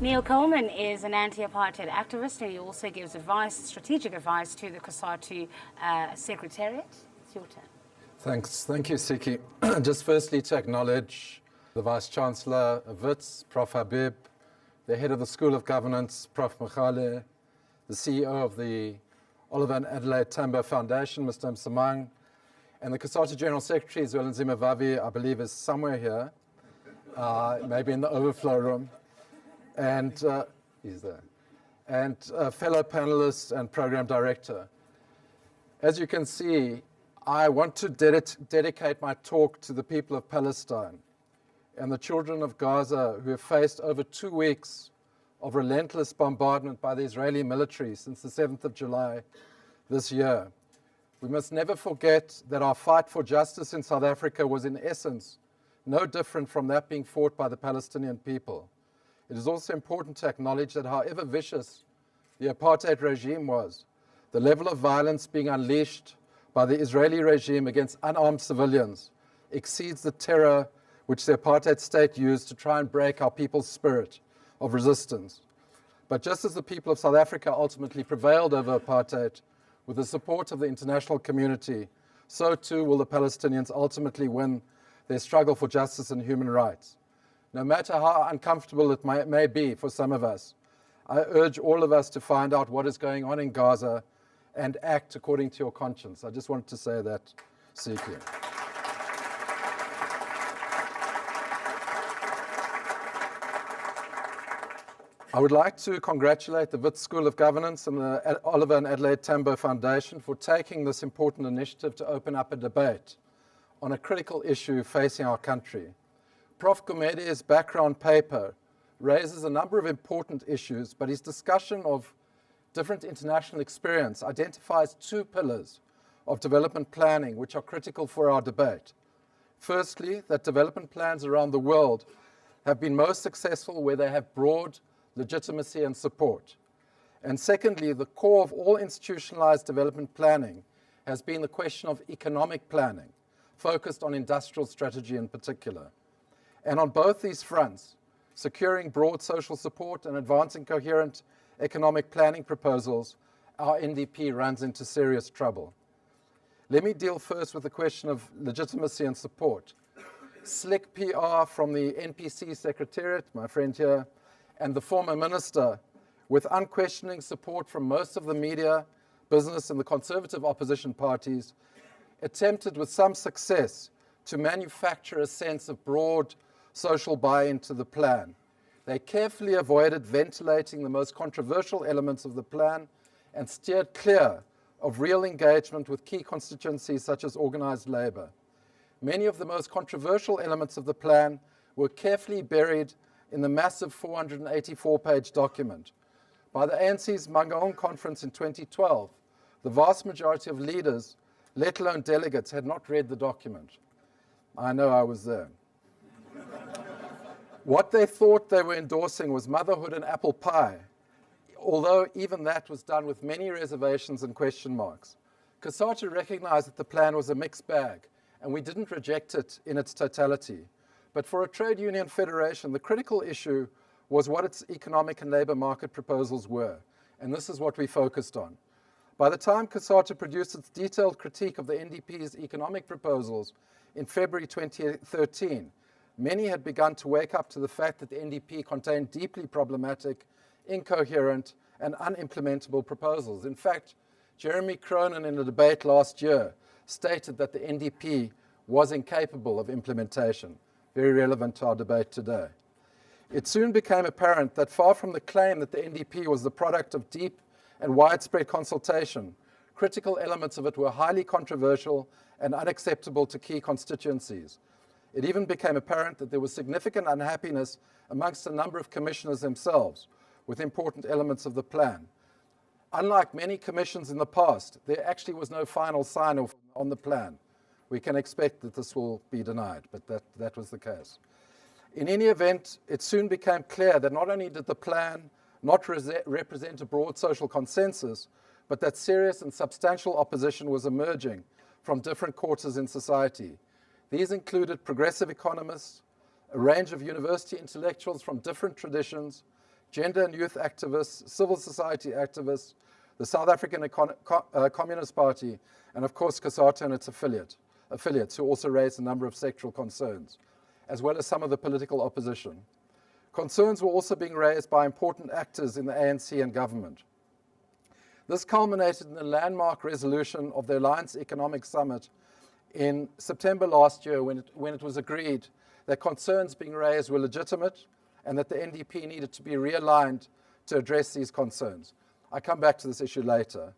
Neil Coleman is an anti-apartheid activist, and he also gives advice, strategic advice, to the Cosatu Secretariat. It's your turn. Thanks. Thank you, Siki. Just firstly to acknowledge the Vice-Chancellor of WITS, Prof. Habib, the head of the School of Governance, Prof. Mkhale, the CEO of the Oliver and Adelaide Tambo Foundation, Mr. Msamang, and the Cosatu General Secretary, Zwelinzima Vavi, I believe is somewhere here, maybe in the overflow room, and he's there, and fellow panelists and program director. As you can see, I want to dedicate my talk to the people of Palestine and the children of Gaza who have faced over 2 weeks of relentless bombardment by the Israeli military since the 7th of July this year. We must never forget that our fight for justice in South Africa was in essence no different from that being fought by the Palestinian people. It is also important to acknowledge that however vicious the apartheid regime was, the level of violence being unleashed by the Israeli regime against unarmed civilians exceeds the terror which the apartheid state used to try and break our people's spirit of resistance. But just as the people of South Africa ultimately prevailed over apartheid with the support of the international community, so too will the Palestinians ultimately win their struggle for justice and human rights. No matter how uncomfortable it may be for some of us, I urge all of us to find out what is going on in Gaza and act according to your conscience. I just wanted to say that, Siki. I would like to congratulate the Wits School of Governance and the Oliver and Adelaide Tambo Foundation for taking this important initiative to open up a debate on a critical issue facing our country. Prof. Gumedi's background paper raises a number of important issues, but his discussion of different international experience identifies 2 pillars of development planning which are critical for our debate. Firstly, that development plans around the world have been most successful where they have broad legitimacy and support. And secondly, the core of all institutionalized development planning has been the question of economic planning, focused on industrial strategy in particular. And on both these fronts, securing broad social support and advancing coherent economic planning proposals, our NDP runs into serious trouble. Let me deal first with the question of legitimacy and support. Slick PR from the NPC Secretariat, my friend here, and the former minister, with unquestioning support from most of the media, business, and the conservative opposition parties, attempted with some success to manufacture a sense of broad social buy-in to the plan. They carefully avoided ventilating the most controversial elements of the plan and steered clear of real engagement with key constituencies such as organized labor. Many of the most controversial elements of the plan were carefully buried in the massive 484-page document. By the ANC's Mangaung conference in 2012, the vast majority of leaders, let alone delegates, had not read the document. I know I was there. What they thought they were endorsing was motherhood and apple pie, although even that was done with many reservations and question marks. Cosatu recognized that the plan was a mixed bag, and we didn't reject it in its totality. But for a trade union federation, the critical issue was what its economic and labor market proposals were, and this is what we focused on. By the time Cosatu produced its detailed critique of the NDP's economic proposals in February 2013, many had begun to wake up to the fact that the NDP contained deeply problematic, incoherent, and unimplementable proposals. In fact, Jeremy Cronin, in a debate last year, stated that the NDP was incapable of implementation, very relevant to our debate today. It soon became apparent that far from the claim that the NDP was the product of deep and widespread consultation, critical elements of it were highly controversial and unacceptable to key constituencies. It even became apparent that there was significant unhappiness amongst a number of commissioners themselves with important elements of the plan. Unlike many commissions in the past, there actually was no final sign-off on the plan. We can expect that this will be denied, but that was the case. In any event, it soon became clear that not only did the plan not represent a broad social consensus, but that serious and substantial opposition was emerging from different quarters in society. These included progressive economists, a range of university intellectuals from different traditions, gender and youth activists, civil society activists, the South African Communist Party, and of course Cosatu and its affiliates who also raised a number of sectoral concerns, as well as some of the political opposition. Concerns were also being raised by important actors in the ANC and government. This culminated in a landmark resolution of the Alliance Economic Summit in September last year when it was agreed that concerns being raised were legitimate and that the NDP needed to be realigned to address these concerns. I come back to this issue later.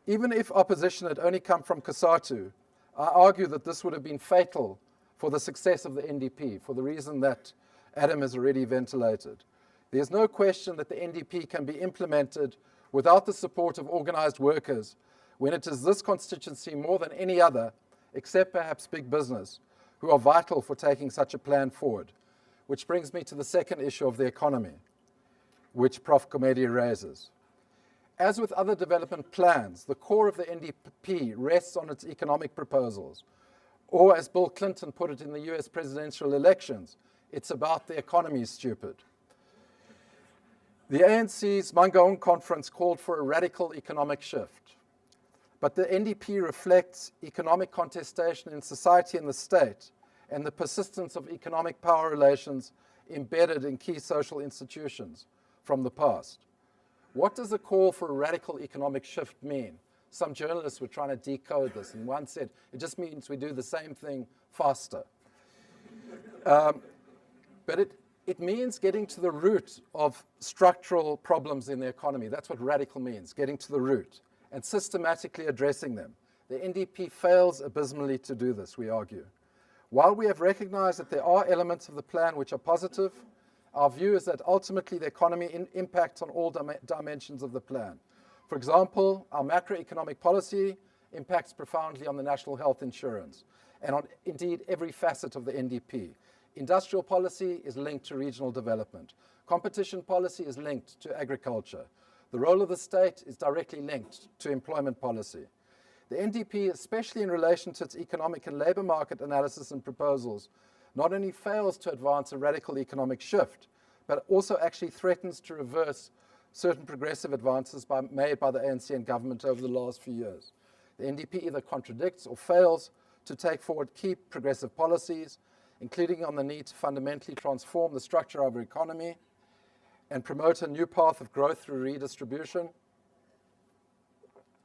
Even if opposition had only come from Cosatu, I argue that this would have been fatal for the success of the NDP, for the reason that Adam has already ventilated. There's no question that the NDP can be implemented without the support of organized workers when it is this constituency more than any other, except perhaps big business, who are vital for taking such a plan forward. Which brings me to the second issue of the economy, which Prof. Comedy raises. As with other development plans, the core of the NDP rests on its economic proposals. Or as Bill Clinton put it in the US presidential elections, it's about the economy, stupid. The ANC's Mangaung conference called for a radical economic shift. But the NDP reflects economic contestation in society and the state and the persistence of economic power relations embedded in key social institutions from the past. What does a call for a radical economic shift mean? Some journalists were trying to decode this, and one said, it just means we do the same thing faster. But it means getting to the root of structural problems in the economy. That's what radical means, getting to the root and systematically addressing them. The NDP fails abysmally to do this, we argue. While we have recognized that there are elements of the plan which are positive, our view is that ultimately the economy impacts on all dimensions of the plan. For example, our macroeconomic policy impacts profoundly on the national health insurance and on indeed every facet of the NDP. Industrial policy is linked to regional development. Competition policy is linked to agriculture. The role of the state is directly linked to employment policy. The NDP, especially in relation to its economic and labor market analysis and proposals, not only fails to advance a radical economic shift, but also actually threatens to reverse certain progressive advances made by the ANC and government over the last few years. The NDP either contradicts or fails to take forward key progressive policies, including on the need to fundamentally transform the structure of our economy and promote a new path of growth through redistribution,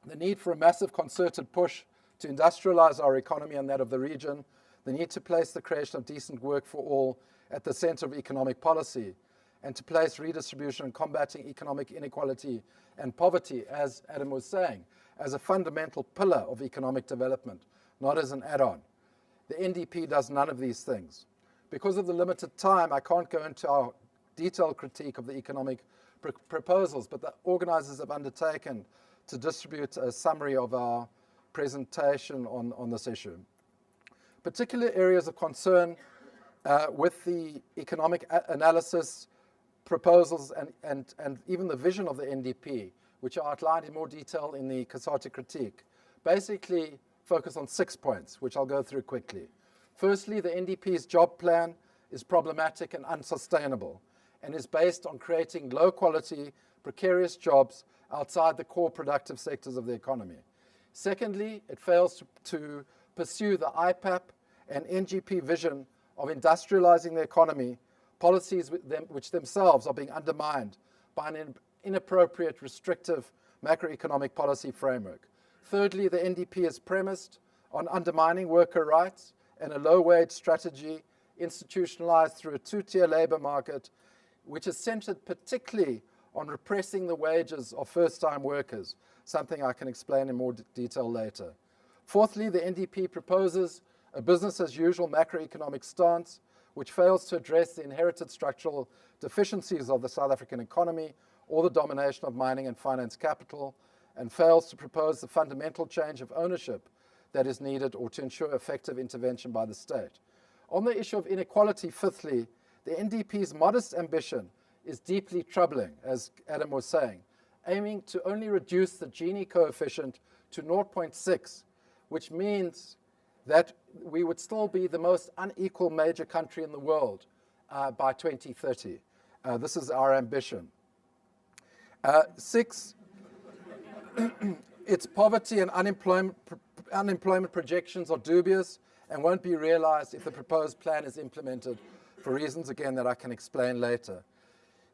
the need for a massive concerted push to industrialize our economy and that of the region, the need to place the creation of decent work for all at the center of economic policy, and to place redistribution and combating economic inequality and poverty, as Adam was saying, as a fundamental pillar of economic development, not as an add-on. The NDP does none of these things. Because of the limited time, I can't go into our detailed critique of the economic proposals, but the organizers have undertaken to distribute a summary of our presentation on this issue. Particular areas of concern with the economic analysis proposals and even the vision of the NDP, which are outlined in more detail in the Cosatu critique, basically focus on 6 points, which I'll go through quickly. Firstly, the NDP's job plan is problematic and unsustainable and is based on creating low-quality, precarious jobs outside the core productive sectors of the economy. Secondly, it fails to pursue the IPAP and NGP vision of industrializing the economy, policies which themselves are being undermined by an inappropriate, restrictive macroeconomic policy framework. Thirdly, the NDP is premised on undermining worker rights and a low-wage strategy institutionalized through a two-tier labor market, which is centered particularly on repressing the wages of first-time workers, something I can explain in more detail later. Fourthly, the NDP proposes a business-as-usual macroeconomic stance, which fails to address the inherited structural deficiencies of the South African economy or the domination of mining and finance capital, and fails to propose the fundamental change of ownership that is needed or to ensure effective intervention by the state. On the issue of inequality, fifthly, the NDP's modest ambition is deeply troubling, as Adam was saying, aiming to only reduce the Gini coefficient to 0.6, which means that we would still be the most unequal major country in the world by 2030. This is our ambition. Six, its poverty and unemployment projections are dubious and won't be realized if the proposed plan is implemented for reasons, again, that I can explain later.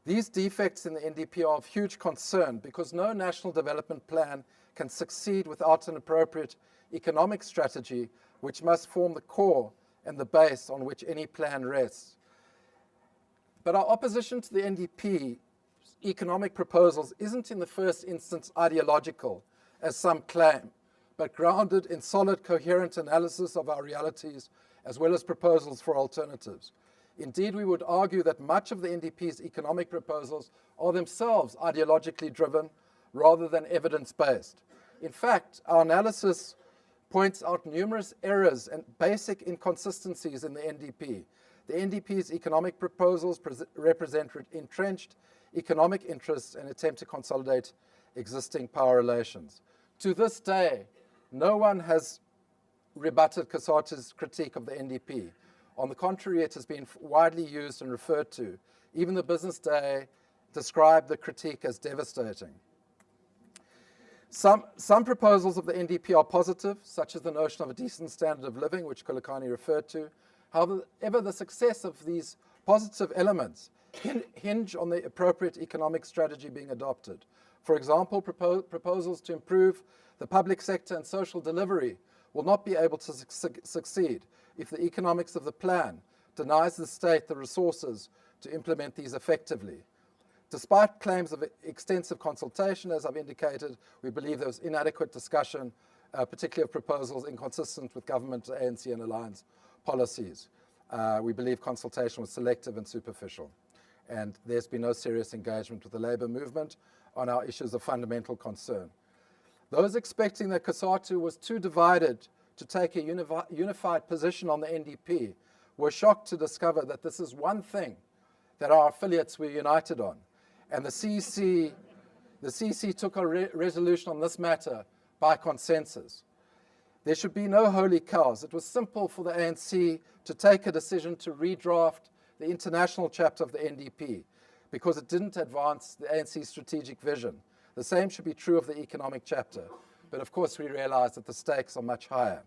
These defects in the NDP are of huge concern because no national development plan can succeed without an appropriate economic strategy, which must form the core and the base on which any plan rests. But our opposition to the NDP economic proposals isn't in the first instance ideological, as some claim, but grounded in solid, coherent analysis of our realities, as well as proposals for alternatives. Indeed, we would argue that much of the NDP's economic proposals are themselves ideologically driven rather than evidence-based. In fact, our analysis points out numerous errors and basic inconsistencies in the NDP. The NDP's economic proposals represent entrenched economic interests and attempt to consolidate existing power relations. To this day, no one has rebutted Cosatu's critique of the NDP. On the contrary, it has been widely used and referred to. Even the Business Day described the critique as devastating. Some proposals of the NDP are positive, such as the notion of a decent standard of living, which Kolakani referred to. However, the success of these positive elements hinge on the appropriate economic strategy being adopted. For example, proposals to improve the public sector and social delivery will not be able to succeed if the economics of the plan denies the state the resources to implement these effectively. Despite claims of extensive consultation, as I've indicated, we believe there was inadequate discussion, particularly of proposals inconsistent with government, ANC and alliance policies. We believe consultation was selective and superficial, and there's been no serious engagement with the labour movement on our issues of fundamental concern. Those expecting that Cosatu was too divided to take a unified position on the NDP were shocked to discover that this is one thing that our affiliates were united on. And the CC took a resolution on this matter by consensus. There should be no holy cows. It was simple for the ANC to take a decision to redraft the international chapter of the NDP because it didn't advance the ANC strategic vision. The same should be true of the economic chapter. But of course, we realize that the stakes are much higher.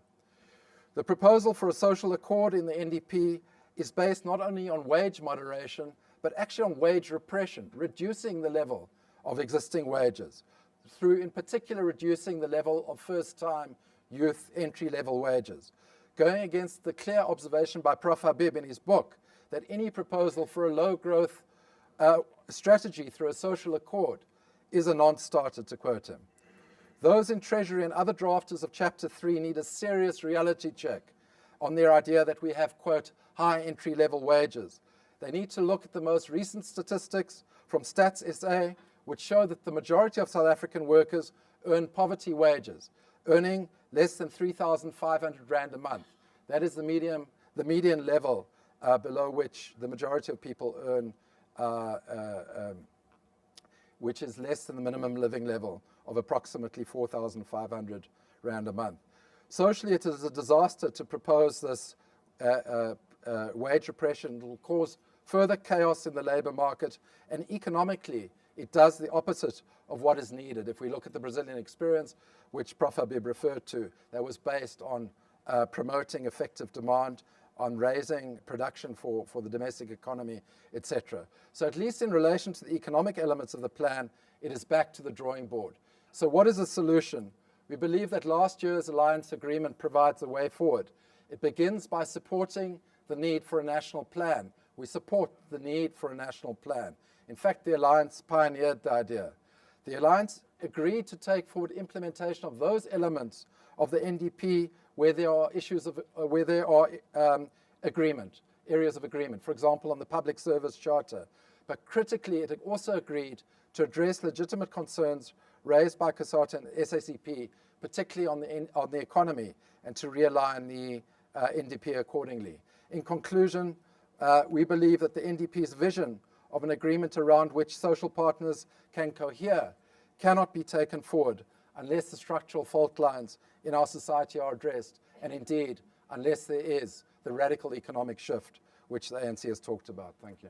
The proposal for a social accord in the NDP is based not only on wage moderation, but actually on wage repression, reducing the level of existing wages, through in particular reducing the level of first-time youth entry-level wages, going against the clear observation by Prof. Habib in his book that any proposal for a low-growth strategy through a social accord is a non-starter, to quote him. Those in Treasury and other drafters of Chapter 3 need a serious reality check on their idea that we have, quote, high entry-level wages. They need to look at the most recent statistics from Stats SA, which show that the majority of South African workers earn poverty wages, earning less than 3,500 Rand a month. That is the median level below which the majority of people earn, which is less than the minimum living level of approximately 4,500 Rand a month. Socially, it is a disaster to propose this wage repression. It will cause further chaos in the labour market, and economically, it does the opposite of what is needed. If we look at the Brazilian experience, which Prof. Habib referred to, that was based on promoting effective demand, on raising production for the domestic economy, etc. So at least in relation to the economic elements of the plan, it is back to the drawing board. So what is the solution? We believe that last year's alliance agreement provides a way forward. It begins by supporting the need for a national plan. We support the need for a national plan. In fact, the alliance pioneered the idea. The alliance agreed to take forward implementation of those elements of the NDP where there are issues of, where there are areas of agreement. For example, on the public service charter. But critically, it also agreed to address legitimate concerns raised by Cosatu and SACP, particularly on the economy, and to realign the NDP accordingly. In conclusion, we believe that the NDP's vision of an agreement around which social partners can cohere cannot be taken forward unless the structural fault lines in our society are addressed, and indeed, unless there is the radical economic shift which the ANC has talked about. Thank you.